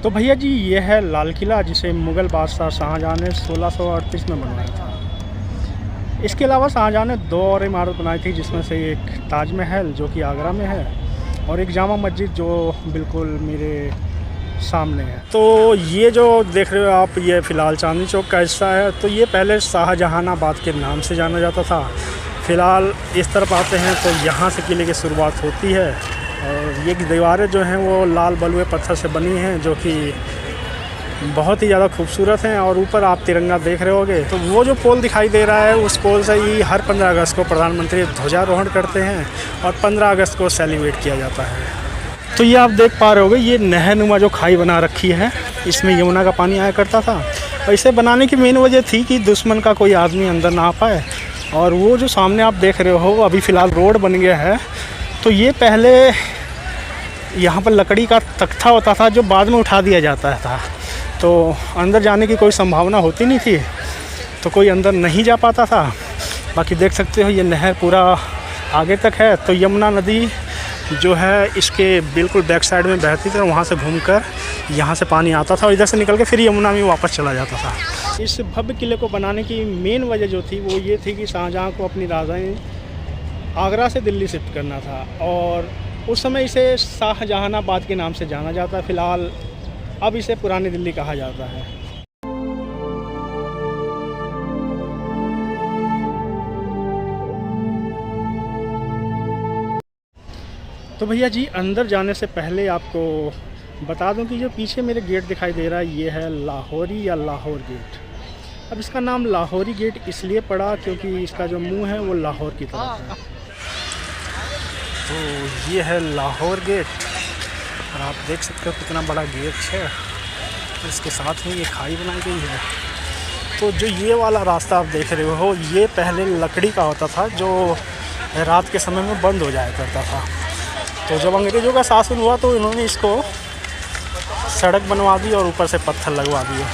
तो भैया जी ये है लाल किला, जिसे मुग़ल बादशाह शाहजहाँ ने 1638 में बनवाया था। इसके अलावा शाहजहाँ ने 2 और इमारत बनाई थी, जिसमें से एक ताजमहल जो कि आगरा में है और एक जामा मस्जिद जो बिल्कुल मेरे सामने है। तो ये जो देख रहे हो आप, ये फ़िलहाल चांदनी चौक का हिस्सा है। तो ये पहले शाहजहानाबाद के नाम से जाना जाता था। फ़िलहाल इस तरफ आते हैं तो यहाँ से किले की शुरुआत होती है और ये दीवारें जो हैं वो लाल बलुए पत्थर से बनी हैं, जो कि बहुत ही ज़्यादा खूबसूरत हैं। और ऊपर आप तिरंगा देख रहे होगे, तो वो जो पोल दिखाई दे रहा है उस पोल से ही हर 15 अगस्त को प्रधानमंत्री ध्वजारोहण करते हैं और 15 अगस्त को सेलिब्रेट किया जाता है। तो ये आप देख पा रहे होगे, ये नहरनुमा जो खाई बना रखी है, इसमें यमुना का पानी आया करता था। और इसे बनाने की मेन वजह थी कि दुश्मन का कोई आदमी अंदर ना आ पाए। और वो जो सामने आप देख रहे हो, अभी फ़िलहाल रोड बन गया है। तो ये पहले यहाँ पर लकड़ी का तख्ता होता था जो बाद में उठा दिया जाता था, तो अंदर जाने की कोई संभावना होती नहीं थी, तो कोई अंदर नहीं जा पाता था। बाकी देख सकते हो ये नहर पूरा आगे तक है। तो यमुना नदी जो है इसके बिल्कुल बैक साइड में बहती थी और वहाँ से घूमकर यहाँ से पानी आता था और इधर से निकल के फिर यमुना में वापस चला जाता था। इस भव्य किले को बनाने की मेन वजह जो थी वो ये थी कि शाहजहाँ को अपनी राजधानी आगरा से दिल्ली शिफ्ट करना था और उस समय इसे शाहजहानाबाद के नाम से जाना जाता है। फ़िलहाल अब इसे पुरानी दिल्ली कहा जाता है। तो भैया जी अंदर जाने से पहले आपको बता दूं कि जो पीछे मेरे गेट दिखाई दे रहा है ये है लाहौरी या लाहौर गेट। अब इसका नाम लाहौरी गेट इसलिए पड़ा क्योंकि इसका जो मुंह है वो लाहौर की तरफ है। तो ये है लाहौर गेट और आप देख सकते हो कितना बड़ा गेट है। इसके साथ में ये खाई बनाई गई है। तो जो ये वाला रास्ता आप देख रहे हो, ये पहले लकड़ी का होता था जो रात के समय में बंद हो जाया करता था। तो जब अंग्रेज़ों का शासन हुआ तो इन्होंने इसको सड़क बनवा दी और ऊपर से पत्थर लगवा दिए।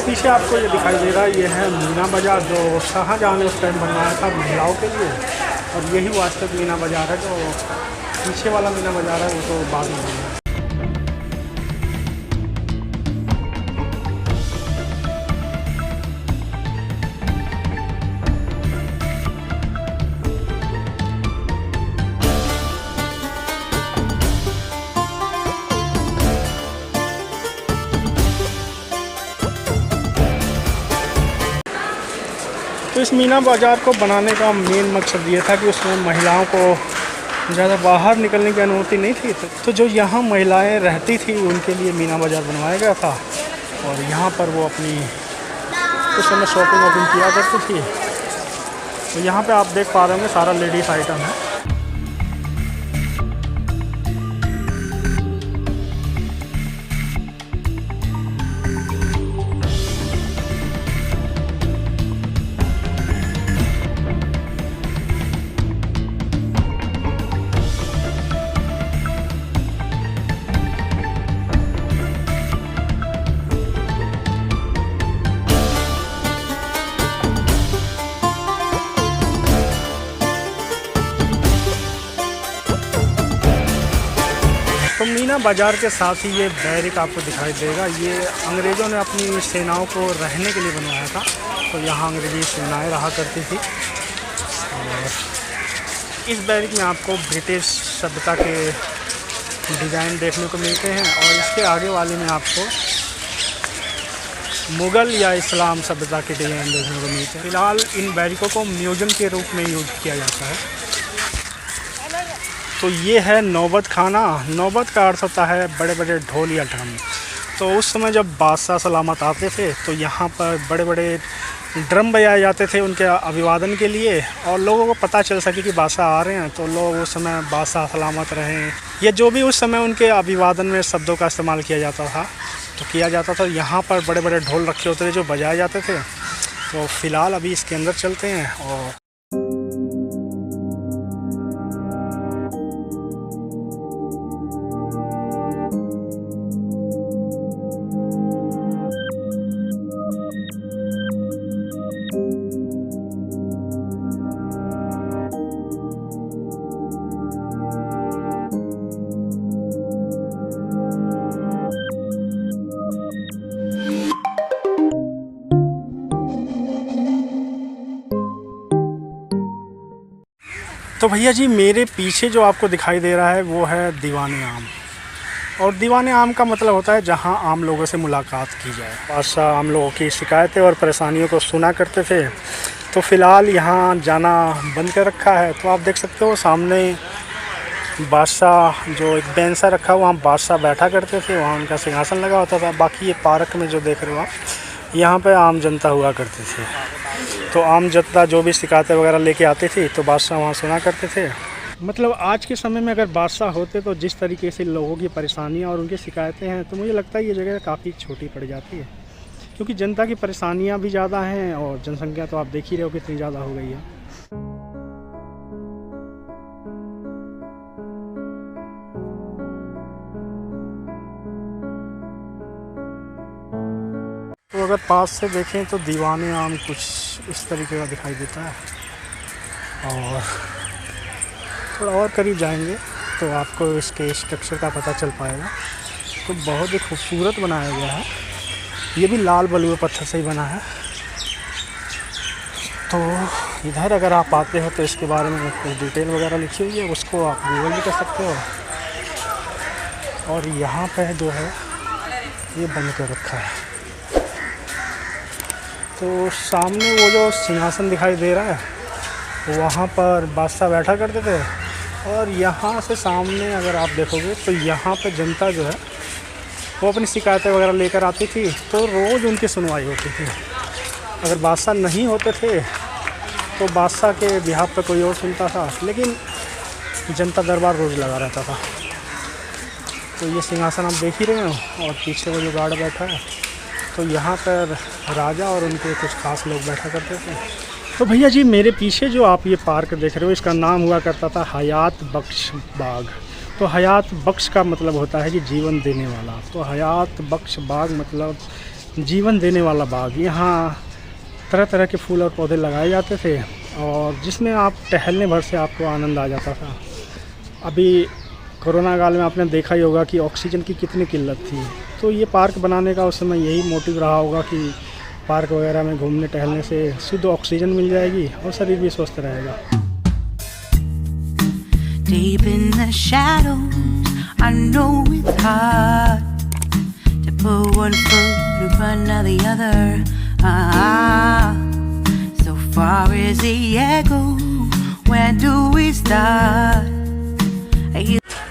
पीछे आपको ये दिखाई दे रहा है, ये है मीना बाज़ार जो शाहजहाँ ने उस टाइम बनवाया था महिलाओं के लिए। और यही वास्तविक मीना बाज़ार है। जो पीछे वाला मीना बाज़ार है वो तो बाद में बना है। तो इस मीना बाज़ार को बनाने का मेन मकसद ये था कि उसमें महिलाओं को ज़्यादा बाहर निकलने की अनुमति नहीं थी। तो जो यहाँ महिलाएं रहती थी उनके लिए मीना बाज़ार बनवाया गया था और यहाँ पर वो अपनी उस समय शॉपिंग वॉपिंग किया करती थी। तो यहाँ पे आप देख पा रहे होंगे सारा लेडीज़ आइटम है। तो मीना बाज़ार के साथ ही ये बैरिक आपको दिखाई देगा। ये अंग्रेज़ों ने अपनी सेनाओं को रहने के लिए बनवाया था। तो यहाँ अंग्रेज़ी सेनाएं रहा करती थी और इस बैरिक में आपको ब्रिटिश सभ्यता के डिज़ाइन देखने को मिलते हैं। और इसके आगे वाले में आपको मुग़ल या इस्लाम सभ्यता के डिज़ाइन देखने को मिलते हैं। फ़िलहाल इन बैरिकों को म्यूज़ियम के रूप में यूज़ किया जाता है। तो ये है नौबत खाना। नौबत का अर्थ होता है बड़े बड़े ढोल या ड्रम। तो उस समय जब बादशाह सलामत आते थे तो यहाँ पर बड़े बड़े ड्रम बजाए जाते थे उनके अभिवादन के लिए, और लोगों को पता चल सके कि बादशाह आ रहे हैं, तो लोग उस समय बादशाह सलामत रहें, ये जो भी उस समय उनके अभिवादन में शब्दों का इस्तेमाल किया जाता था। यहाँ पर बड़े बड़े ढोल रखे होते थे जो बजाए जाते थे। तो फ़िलहाल अभी इसके अंदर चलते हैं। और तो भैया जी, मेरे पीछे जो आपको दिखाई दे रहा है वो है दीवाने आम। और दीवाने आम का मतलब होता है जहां आम लोगों से मुलाकात की जाए। बादशाह आम लोगों की शिकायतें और परेशानियों को सुना करते थे। तो फ़िलहाल यहां जाना बंद कर रखा है। तो आप देख सकते हो सामने बादशाह जो एक बेंच सा रखा हुआ, वहाँ बादशाह बैठा करते थे, वहाँ उनका सिंहासन लगा होता था। बाकी ये पार्क में जो देख रहे हो आप, यहाँ पे आम जनता हुआ करती थी। तो आम जनता जो भी शिकायतें वगैरह लेके आती थी तो बादशाह वहाँ सुना करते थे। मतलब आज के समय में अगर बादशाह होते तो जिस तरीके से लोगों की परेशानियाँ और उनकी शिकायतें हैं, तो मुझे लगता है ये जगह काफ़ी छोटी पड़ जाती है, क्योंकि जनता की परेशानियाँ भी ज़्यादा हैं और जनसंख्या तो आप देख ही रहे हो कितनी ज़्यादा हो गई है। तो अगर पास से देखें तो दीवाने आम कुछ इस तरीके का दिखाई देता है, और थोड़ा और करीब जाएंगे तो आपको इसके स्ट्रक्चर का पता चल पाएगा। तो बहुत ही खूबसूरत बनाया गया है। ये भी लाल बलुए पत्थर से ही बना है। तो इधर अगर आप आते हो तो इसके बारे में कुछ डिटेल वगैरह लिखी हुई है, उसको आप गूगल भी कर सकते हो। और यहाँ पे जो है ये बंद कर रखा है। तो सामने वो जो सिंहासन दिखाई दे रहा है वहाँ पर बादशाह बैठा करते थे, और यहाँ से सामने अगर आप देखोगे तो यहाँ पे जनता जो है वो अपनी शिकायतें वगैरह लेकर आती थी। तो रोज़ उनकी सुनवाई होती थी। अगर बादशाह नहीं होते थे तो बादशाह के बिहाफ पे कोई और सुनता था, लेकिन जनता दरबार रोज़ लगा रहता था। तो ये सिंहासन आप देख ही रहे हो, और पीछे वो जो गार्ड बैठा है, तो यहाँ पर राजा और उनके कुछ खास लोग बैठा करते थे। तो भैया जी, मेरे पीछे जो आप ये पार्क देख रहे हो, इसका नाम हुआ करता था हयात बख्श बाग। तो हयात बख्श का मतलब होता है कि जीवन देने वाला। तो हयात बख्श बाग मतलब जीवन देने वाला बाग। यहाँ तरह तरह के फूल और पौधे लगाए जाते थे, और जिसमें आप टहलने भर से आपको आनंद आ जाता था। अभी कोरोना काल में आपने देखा ही होगा कि ऑक्सीजन की कितनी किल्लत थी। तो ये पार्क बनाने का उस समय यही मोटिव रहा होगा कि पार्क वगैरह में घूमने टहलने से शुद्ध ऑक्सीजन मिल जाएगी और शरीर भी स्वस्थ रहेगा। Deep in the shadows, I know it's hard to put one foot in front of the other. So far as the echo, where do we start?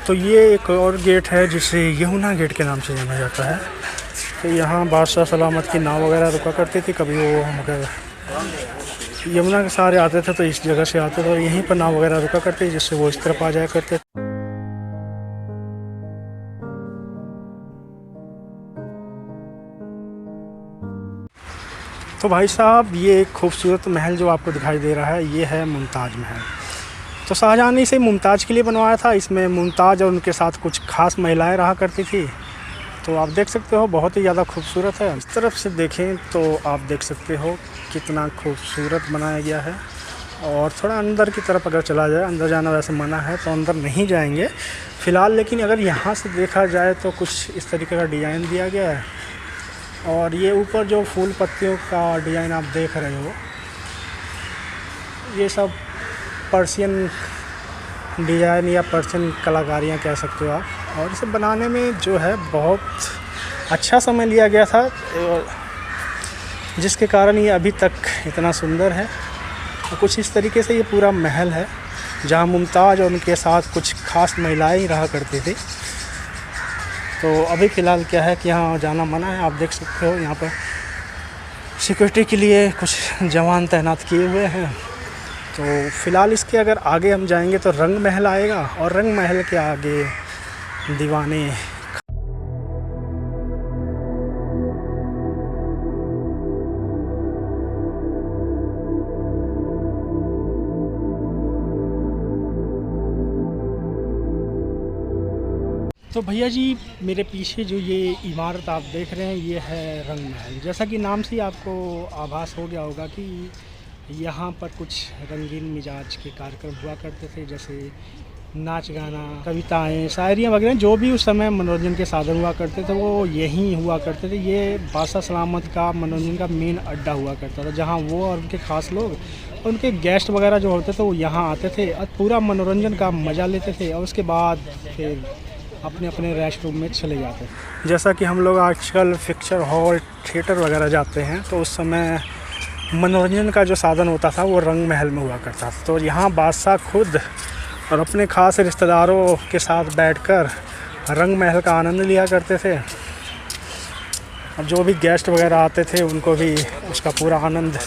तो ये एक और गेट है जिसे यमुना गेट के नाम से जाना जाता है। तो यहाँ बादशाह सलामत की नाव वगैरह रुका करती थी। कभी वो मगर यमुना के सहारे आते थे तो इस जगह से आते थे, और यहीं पर नाव वगैरह रुका करती थी जिससे वो इस तरफ आ जाया करते थे। तो भाई साहब, ये एक खूबसूरत महल जो आपको दिखाई दे रहा है, ये है मुमताज़ महल। तो शाहजहां ने इसे मुमताज़ के लिए बनवाया था। इसमें मुमताज़ और उनके साथ कुछ खास महिलाएं रहा करती थी। तो आप देख सकते हो बहुत ही ज़्यादा खूबसूरत है। इस तरफ से देखें तो आप देख सकते हो कितना खूबसूरत बनाया गया है। और थोड़ा अंदर की तरफ अगर चला जाए, अंदर जाना वैसे मना है तो अंदर नहीं जाएंगे फ़िलहाल, लेकिन अगर यहाँ से देखा जाए तो कुछ इस तरीके का डिज़ाइन दिया गया है। और ये ऊपर जो फूल पत्तियों का डिज़ाइन आप देख रहे हो, ये सब पर्शियन डिज़ाइन या पर्शियन कलाकारियाँ कह सकते हो आप। और इसे बनाने में जो है बहुत अच्छा समय लिया गया था। जिसके कारण ये अभी तक इतना सुंदर है। और कुछ इस तरीके से ये पूरा महल है, जहाँ मुमताज़ और उनके साथ कुछ ख़ास महिलाएं रहा करती थी। तो अभी फ़िलहाल क्या है कि यहाँ जाना मना है। आप देख सकते हो यहाँ पर सिक्योरिटी के लिए कुछ जवान तैनात किए हुए हैं। तो फ़िलहाल इसके अगर आगे हम जाएंगे तो रंग महल आएगा, और रंग महल के आगे दीवाने। तो भैया जी, मेरे पीछे जो ये इमारत आप देख रहे हैं ये है रंग महल। जैसा कि नाम से ही आपको आभास हो गया होगा कि यहाँ पर कुछ रंगीन मिजाज के कार्यक्रम हुआ करते थे, जैसे नाच गाना, कविताएं, शायरियाँ वगैरह, जो भी उस समय मनोरंजन के साधन हुआ करते थे वो यहीं हुआ करते थे। ये बादशाह सलामत का मनोरंजन का मेन अड्डा हुआ करता था, जहाँ वो और उनके ख़ास लोग और उनके गेस्ट वगैरह जो होते थे वो यहाँ आते थे और पूरा मनोरंजन का मज़ा लेते थे, और उसके बाद फिर अपने अपने रेस्ट रूम में चले जाते हैं। जैसा कि हम लोग आजकल पिक्चर हॉल, थिएटर वगैरह जाते हैं, तो उस समय मनोरंजन का जो साधन होता था वो रंग महल में हुआ करता था। तो यहाँ बादशाह खुद और अपने ख़ास रिश्तेदारों के साथ बैठकर रंग महल का आनंद लिया करते थे, और जो भी गेस्ट वगैरह आते थे उनको भी उसका पूरा आनंद,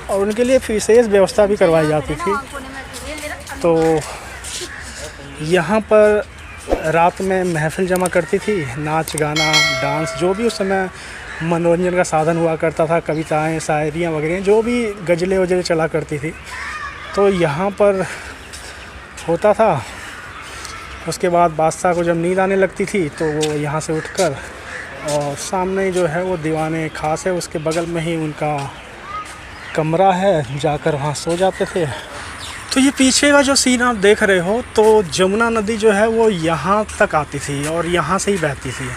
और उनके लिए विशेष व्यवस्था भी करवाई जाती थी। तो यहाँ पर रात में महफिल जमा करती थी, नाच गाना, डांस, जो भी उस समय मनोरंजन का साधन हुआ करता था, कविताएं, शायरियाँ वगैरह, जो भी गज़लें वज़लें चला करती थी, तो यहाँ पर होता था। उसके बाद बादशाह को जब नींद आने लगती थी तो वो यहाँ से उठकर, और सामने जो है वो दीवाने ख़ास है, उसके बगल में ही उनका कमरा है, जाकर वहाँ सो जाते थे। तो ये पीछे का जो सीन आप देख रहे हो, तो जमुना नदी जो है वो यहाँ तक आती थी और यहाँ से ही बहती थी।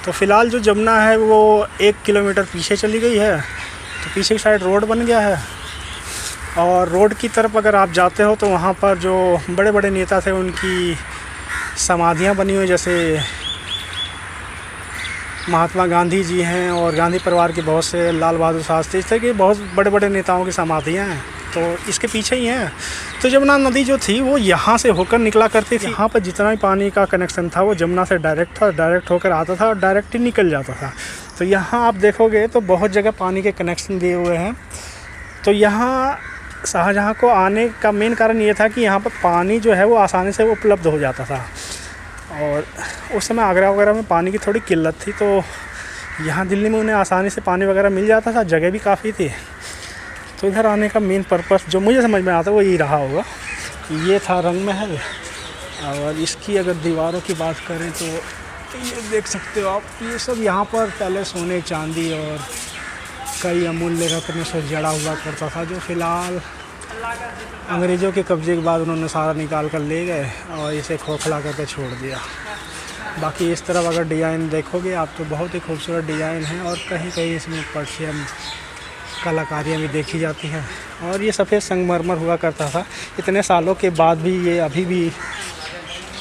तो फ़िलहाल जो जमुना है वो 1 किलोमीटर पीछे चली गई है, तो पीछे की साइड रोड बन गया है। और रोड की तरफ अगर आप जाते हो तो वहाँ पर जो बड़े बड़े नेता थे उनकी समाधियाँ बनी हुई, जैसे महात्मा गांधी जी हैं और गांधी परिवार के बहुत से, लाल बहादुर शास्त्री, इस तरह के बहुत बड़े बड़े नेताओं की समाधियाँ हैं, तो इसके पीछे ही हैं। तो जमुना नदी जो थी वो यहाँ से होकर निकला करती थी। यहाँ पर जितना भी पानी का कनेक्शन था वो जमुना से डायरेक्ट था, डायरेक्ट होकर आता था और डायरेक्ट ही निकल जाता था। तो यहाँ आप देखोगे तो बहुत जगह पानी के कनेक्शन दिए हुए हैं। तो यहाँ शाहजहाँ को आने का मेन कारण ये था कि यहाँ पर पानी जो है वो आसानी से उपलब्ध हो जाता था, और उस समय आगरा वगैरह में पानी की थोड़ी किल्लत थी, तो यहाँ दिल्ली में उन्हें आसानी से पानी वगैरह मिल जाता था, जगह भी काफ़ी थी। तो इधर आने का मेन पर्पस जो मुझे समझ में आता है वो यही रहा होगा। ये था रंग महल, और इसकी अगर दीवारों की बात करें तो ये देख सकते हो आप, ये सब यहाँ पर पहले सोने, चांदी और कई अमूल्य रत्न से जड़ा हुआ करता था, जो फ़िलहाल अंग्रेज़ों के कब्ज़े के बाद उन्होंने सारा निकाल कर ले गए और इसे खोखला करके छोड़ दिया। बाकी इस तरफ अगर डिज़ाइन देखोगे आप तो बहुत ही खूबसूरत डिज़ाइन है, और कहीं कहीं इसमें पर्शियन कलाकारियाँ भी देखी जाती हैं। और ये सफ़ेद संगमरमर हुआ करता था, इतने सालों के बाद भी ये अभी भी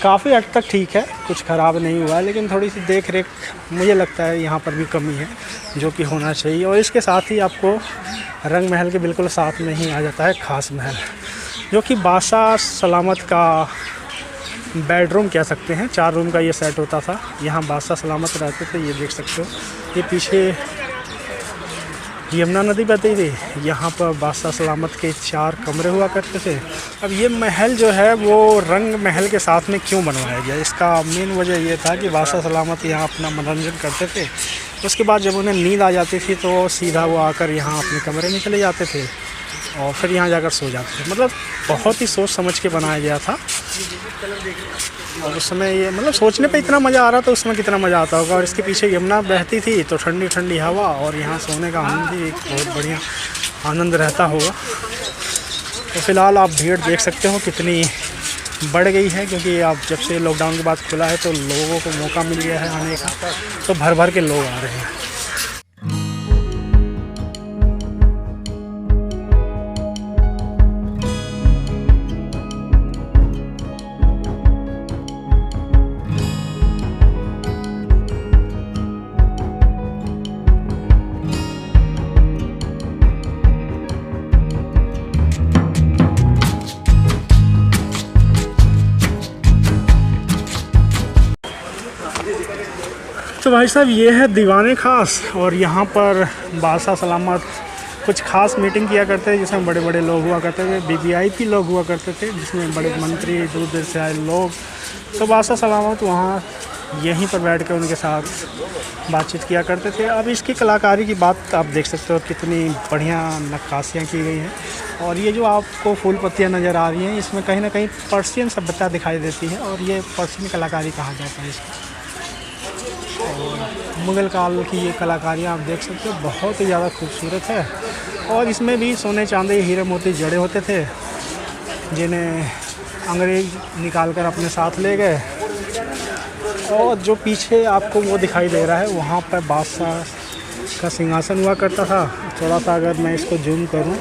काफ़ी हद तक ठीक है, कुछ ख़राब नहीं हुआ है, लेकिन थोड़ी सी देख रेख मुझे लगता है यहाँ पर भी कमी है, जो कि होना चाहिए। और इसके साथ ही आपको रंग महल के बिल्कुल साथ में ही आ जाता है खास महल, जो कि बादशाह सलामत का बेडरूम कह सकते हैं। 4 रूम का ये सेट होता था, यहाँ बादशाह सलामत रहते थे। ये देख सकते हो, ये पीछे यमुना नदी बहती थी, यहाँ पर बादशाह सलामत के 4 कमरे हुआ करते थे। अब ये महल जो है वो रंग महल के साथ में क्यों बनवाया गया, इसका मेन वजह ये था कि बादशाह सलामत यहाँ अपना मनोरंजन करते थे। उसके बाद जब उन्हें नींद आ जाती थी तो सीधा वो आकर यहाँ अपने कमरे में चले जाते थे और फिर यहाँ जाकर सो जाते थे। मतलब बहुत ही सोच समझ के बनाया गया था, और उस समय ये मतलब सोचने पे इतना मज़ा आ रहा था, उसमें कितना मज़ा आता होगा। और इसके पीछे यमुना बहती थी तो ठंडी ठंडी हवा, और यहाँ सोने का आनंद भी एक बहुत बढ़िया आनंद रहता होगा। तो फ़िलहाल आप भीड़ देख सकते हो कितनी बढ़ गई है, क्योंकि आप जब से लॉकडाउन के बाद खुला है तो लोगों को मौका मिल गया है आने का, तो भर भर के लोग आ रहे हैं। तो भाई साहब ये है दीवाने खास, और यहाँ पर बादशाह सलामत कुछ खास मीटिंग किया करते थे जिसमें बड़े बड़े लोग हुआ करते थे, वीवीआईपी लोग हुआ करते थे, जिसमें बड़े मंत्री दूर दूर से आए लोग। तो बादशाह सलामत वहाँ यहीं पर बैठ कर उनके साथ बातचीत किया करते थे। अब इसकी कलाकारी की बात आप देख सकते हो, कितनी बढ़िया नक्काशियाँ की गई हैं। और ये जो आपको फूल पत्तियाँ नज़र आ रही हैं, इसमें कहीं ना कहीं पर्शियन सभ्यता दिखाई देती है, और ये पर्शियन कलाकारी कहा जाता है इसको। और मुग़ल काल की ये कलाकारियाँ आप देख सकते हो, बहुत ही ज़्यादा खूबसूरत है। और इसमें भी सोने चांदी हीरे मोती जड़े होते थे, जिन्हें अंग्रेज़ निकाल कर अपने साथ ले गए। और जो पीछे आपको वो दिखाई दे रहा है, वहाँ पर बादशाह का सिंहासन हुआ करता था। थोड़ा सा अगर मैं इसको जूम करूँ,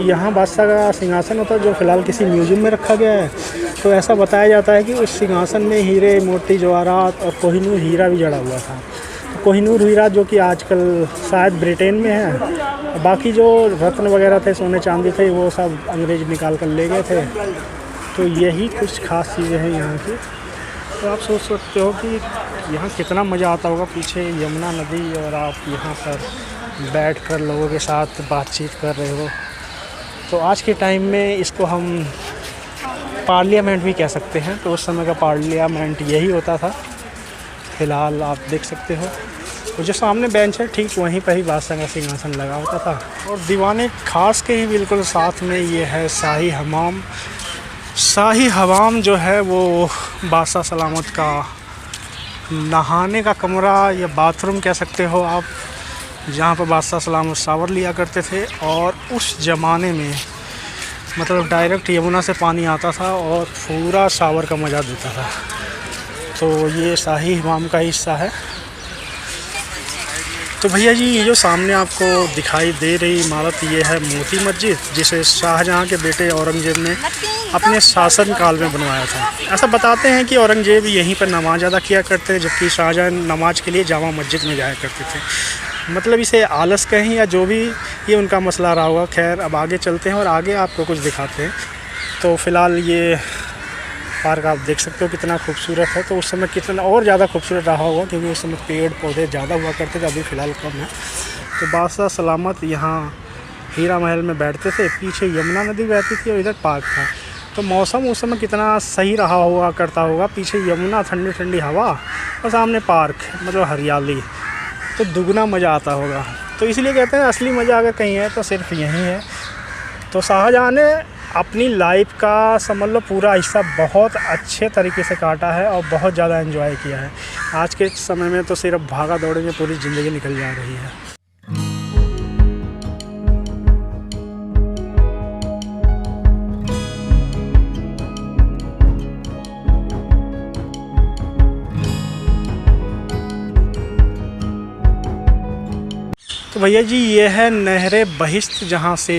यहाँ बादशाह का सिंहासन होता है, जो फ़िलहाल किसी म्यूज़ियम में रखा गया है। तो ऐसा बताया जाता है कि उस सिंहासन में हीरे मोती जवाहरात और कोहिनूर हीरा भी जड़ा हुआ था। कोहिनूर हीरा जो कि आजकल शायद ब्रिटेन में है, बाकी जो रत्न वगैरह थे, सोने चांदी थे, वो सब अंग्रेज़ निकाल कर ले गए थे। तो यही कुछ ख़ास चीज़ें हैं यहाँ की। तो आप सोच सकते हो कि यहाँ कितना मज़ा आता होगा। पीछे यमुना नदी, और आप यहाँ पर बैठकर लोगों के साथ बातचीत कर रहे हो। तो आज के टाइम में इसको हम पार्लियामेंट भी कह सकते हैं। तो उस समय का पार्लियामेंट यही होता था। फ़िलहाल आप देख सकते हो, तो जो सामने बेंच है, ठीक वहीं पर ही बादशाह का सिंहासन लगा होता था। और दीवाने खास के ही बिल्कुल साथ में ये है शाही हमाम। शाही हमाम जो है वो बादशाह सलामत का नहाने का कमरा या बाथरूम कह सकते हो आप, जहाँ पर बादशाह सलामत शावर लिया करते थे। और उस ज़माने में मतलब डायरेक्ट यमुना से पानी आता था और पूरा शावर का मज़ा देता था। तो ये शाही हमाम का हिस्सा है। तो भैया जी, ये जो सामने आपको दिखाई दे रही इमारत, ये है मोती मस्जिद, जिसे शाहजहाँ के बेटे औरंगज़ेब ने अपने शासनकाल में बनवाया था। ऐसा बताते हैं कि औरंगज़ेब यहीं पर नमाज़ अदा किया करते थे, जबकि शाहजहाँ नमाज के लिए जामा मस्जिद में जाया करते थे। मतलब इसे आलस कहें या जो भी ये उनका मसला रहा होगा। खैर, अब आगे चलते हैं और आगे आपको कुछ दिखाते हैं। तो फ़िलहाल ये पार्क आप देख सकते हो कितना खूबसूरत है। तो उस समय कितना और ज़्यादा खूबसूरत रहा होगा, क्योंकि उस समय पेड़ पौधे ज़्यादा हुआ करते थे, अभी फ़िलहाल कम है। तो बादशाह सलामत यहाँ हीरा महल में बैठते थे। पीछे यमुना नदी बहती थी और इधर पार्क था। तो मौसम उस समय कितना सही रहा हुआ करता होगा। पीछे यमुना, ठंडी ठंडी हवा, और सामने पार्क, मतलब हरियाली, तो दुगना मज़ा आता होगा। तो इसलिए कहते हैं असली मज़ा अगर कहीं है तो सिर्फ यहीं है। तो शाहजहाँ ने अपनी लाइफ का समझ लो पूरा हिस्सा बहुत अच्छे तरीके से काटा है और बहुत ज़्यादा एंजॉय किया है। आज के समय में तो सिर्फ भागा दौड़े में पूरी ज़िंदगी निकल जा रही है। तो भैया जी, ये है नहरे बहिश्त, जहाँ से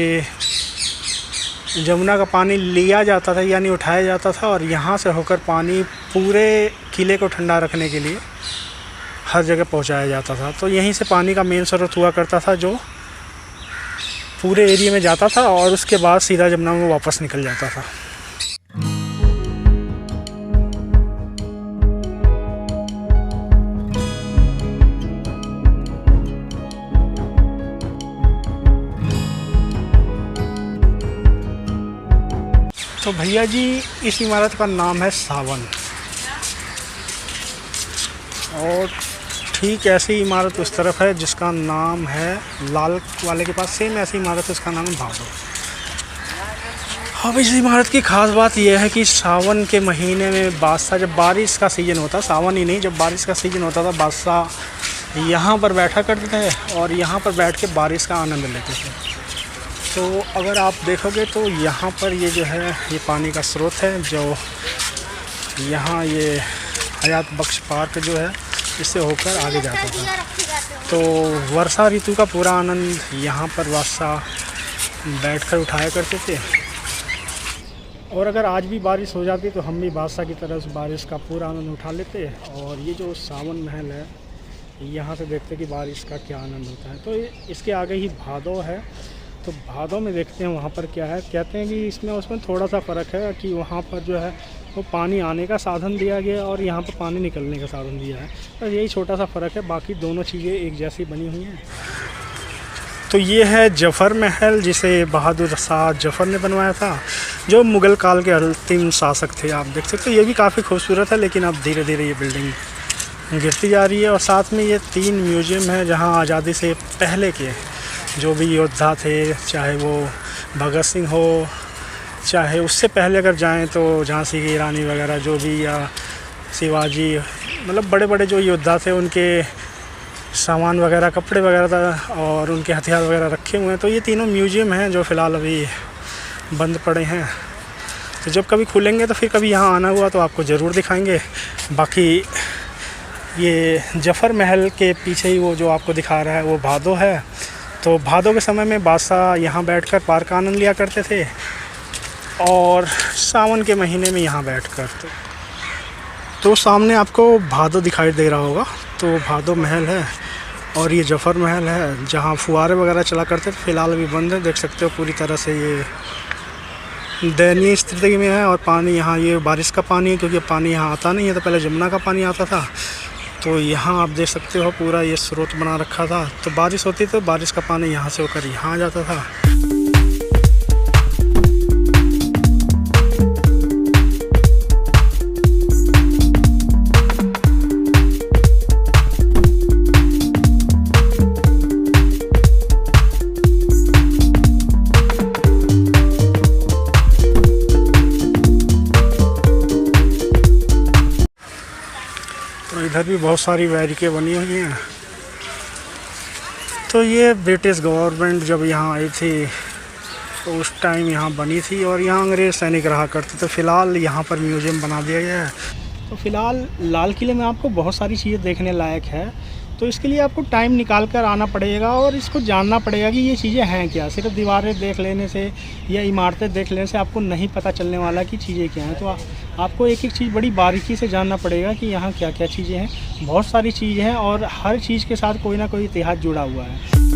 यमुना का पानी लिया जाता था, यानी उठाया जाता था, और यहाँ से होकर पानी पूरे किले को ठंडा रखने के लिए हर जगह पहुँचाया जाता था। तो यहीं से पानी का मेन स्रोत हुआ करता था, जो पूरे एरिया में जाता था और उसके बाद सीधा यमुना में वापस निकल जाता था। तो भैया जी, इस इमारत का नाम है सावन, और ठीक ऐसी इमारत उस तरफ है जिसका नाम है लाल वाले के पास, सेम ऐसी इमारत है, उसका नाम है भादो। अब इस इमारत की ख़ास बात यह है कि सावन के महीने में बादशाह, जब बारिश का सीज़न होता, सावन ही नहीं, जब बारिश का सीज़न होता था, बादशाह यहाँ पर बैठा करते थे और यहाँ पर बैठ के बारिश का आनंद लेते थे। तो अगर आप देखोगे तो यहाँ पर ये जो है, ये पानी का स्रोत है, जो यहाँ ये हयात बख्श पार्क जो है, इससे होकर आगे जाता था। तो वर्षा ऋतु का पूरा आनंद यहाँ पर बादशाह बैठकर उठाया करते थे। और अगर आज भी बारिश हो जाती तो हम भी बादशाह की तरह उस बारिश का पूरा आनंद उठा लेते। और ये जो सावन महल है, यहाँ से देखते कि बारिश का क्या आनंद होता है। तो इसके आगे ही भादो है। तो भादों में देखते हैं वहाँ पर क्या है। कहते हैं कि इसमें उसमें थोड़ा सा फ़र्क है कि वहाँ पर जो है वो पानी आने का साधन दिया गया और यहाँ पर पानी निकलने का साधन दिया है। तो यही छोटा सा फ़र्क है, बाकी दोनों चीज़ें एक जैसी बनी हुई हैं। तो ये है जफ़र महल, जिसे बहादुर शाह जफ़र ने बनवाया था, जो मुग़ल काल के अंतिम शासक थे। आप देख सकते हो ये भी काफ़ी खूबसूरत है, लेकिन अब धीरे धीरे ये बिल्डिंग गिरती जा रही है। और साथ में ये 3 म्यूज़ियम है जहाँ आज़ादी से पहले के जो भी योद्धा थे, चाहे वो भगत सिंह हो, चाहे उससे पहले अगर जाएं तो झांसी की रानी वगैरह जो भी, या शिवाजी, मतलब बड़े बड़े जो योद्धा थे उनके सामान वगैरह, कपड़े वगैरह और उनके हथियार वगैरह रखे हुए हैं। तो ये तीनों म्यूज़ियम हैं जो फ़िलहाल अभी बंद पड़े हैं। तो जब कभी खुलेंगे तो फिर कभी यहाँ आना हुआ तो आपको ज़रूर दिखाएंगे। बाकी ये जफ़र महल के पीछे ही वो जो आपको दिखा रहा है वो भादो है। तो भादो के समय में बादशाह यहाँ बैठकर पार का आनंद लिया करते थे और सावन के महीने में यहाँ बैठकर। तो सामने आपको भादो दिखाई दे रहा होगा, तो भादो महल है और ये जफ़र महल है जहाँ फुहारे वगैरह चला करते थे। फ़िलहाल अभी बंद है, देख सकते हो पूरी तरह से ये दयनीय स्थिति में है। और पानी यहाँ ये बारिश का पानी है, क्योंकि पानी यहाँ आता नहीं है, तो पहले जमुना का पानी आता था। तो यहाँ आप देख सकते हो पूरा ये स्रोत बना रखा था, तो बारिश होती तो बारिश का पानी यहाँ से होकर यहाँ आ जाता था। तो इधर भी बहुत सारी बैरिकेड बनी हुई हैं। तो ये ब्रिटिश गवर्नमेंट जब यहाँ आई थी तो उस टाइम यहाँ बनी थी और यहाँ अंग्रेज़ सैनिक रहा करते। तो फ़िलहाल यहाँ पर म्यूज़ियम बना दिया गया है। तो फ़िलहाल लाल किले में आपको बहुत सारी चीज़ें देखने लायक है, तो इसके लिए आपको टाइम निकाल कर आना पड़ेगा और इसको जानना पड़ेगा कि ये चीज़ें हैं क्या। सिर्फ दीवारें देख लेने से या इमारतें देख लेने से आपको नहीं पता चलने वाला कि चीज़ें क्या हैं। तो आपको एक एक चीज़ बड़ी बारीकी से जानना पड़ेगा कि यहाँ क्या क्या चीज़ें हैं। बहुत सारी चीज़ें हैं और हर चीज़ के साथ कोई ना कोई इतिहास जुड़ा हुआ है।